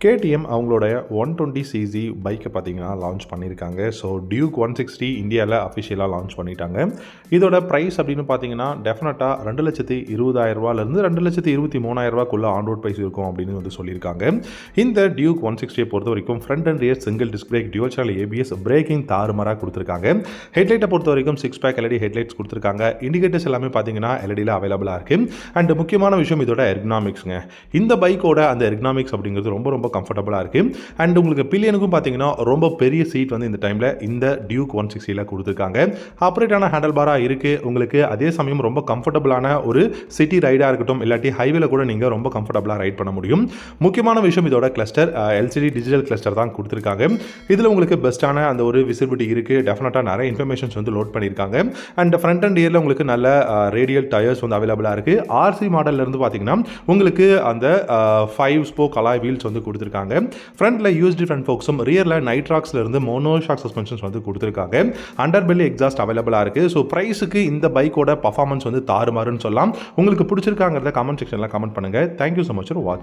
KTM அவங்களோட 120cc பைக்கை பார்த்தீங்கன்னா லான்ச் பண்ணியிருக்காங்க. ஸோ டியூக் 160 இந்தியாவில் அஃபிஷியலாக லான்ச் பண்ணிட்டாங்க. இதோட ப்ரைஸ் அப்படின்னு பார்த்தீங்கன்னா டெஃபினட்டாக 2,20,000 2,23,000 ஆன் ரோட் ப்ரைஸ் இருக்கும் அப்படின்னு வந்து சொல்லியிருக்காங்க. இந்த டியூக் 160 பொறுத்த வரைக்கும் front and rear single disc brake, dual channel ABS, braking தாறுமாறாக கொடுத்துருக்காங்க. ஹெட்லைட்டை பொறுத்த வரைக்கும் 6 பேக் எல்இடி ஹெட்லைட்ஸ் கொடுத்துருக்காங்க. இண்டிகேட்டர்ஸ் எல்லாமே பார்த்தீங்கன்னா எல்இடியில் அவைலபிளாக இருக்குது. அண்ட் முக்கியமான விஷயம் இதோட எர்கனாமிக்ஸ்ங்க. இந்த பைக்கோட அந்த எர்கனாமிக்ஸ் அப்படிங்கிறது ரொம்ப ரொம்ப கம்ஃபர்டபுளாக இருக்குது. அண்ட் உங்களுக்கு பில்லியனுக்கும் பார்த்தீங்கன்னா ரொம்ப பெரிய சீட் வந்து இந்த டைமில் இந்த டியூக் 160ல கொடுத்துருக்காங்க. ஆப்ரேட்டான ஹேண்டல் பாராக இருக்குது உங்களுக்கு. அதே சமயம் ரொம்ப கம்ஃபர்டபுளான ஒரு சிட்டி ரைடாக இருக்கட்டும், இல்லாட்டி ஹைவேல கூட நீங்கள் ரொம்ப கம்ஃபர்டபுளாக ரைட் பண்ண முடியும். முக்கியமான விஷயம் இதோட கிளஸ்டர் எல்சிடி டிஜிட்டல் கிளஸ்டர் தான் கொடுத்துருக்காங்க. இதில் உங்களுக்கு பெஸ்ட்டான அந்த ஒரு விசிபிலிட்டி இருக்குது. டெஃபினட்டாக நிறைய இன்ஃபர்மேஷன்ஸ் வந்து லோட் பண்ணியிருக்காங்க. அண்ட் ஃப்ரண்ட் அண்ட் இயரில் உங்களுக்கு நல்ல ரேடியல் டயர்ஸ் வந்து அவைலபிளாக இருக்குது. ஆர்சி மாடலில் இருந்து பார்த்தீங்கன்னா உங்களுக்கு அந்த 5 ஸ்போக் அலாய் வீல்ஸ் வந்து கொடுத்துருக்காங்க. ஃப்ரண்ட்ல யூஎஸ்டி ஃப்ரண்ட் ஃபோக்ஸும், ரியரில் நைட்ராக்ஸ்ல இருந்து மோனோஷாக் சஸ்பென்ஷன்ஸ் வந்து கொடுத்துருக்காங்க. அண்டர் பெல்லி எக்ஸாஸ்ட் அவைலபிளாக இருக்குது. ஸோ ப்ரைஸுக்கு இந்த பைக்கோட பர்ஃபார்மன்ஸ் வந்து தாறுமாறுன்னு சொல்லலாம். உங்களுக்கு பிடிச்சிருக்காங்கிறத கமெண்ட் செக்ஷனில் கமெண்ட் பண்ணுங்கள். தேங்க்யூ ஸோ மச் ஃபார் வாட்சிங்.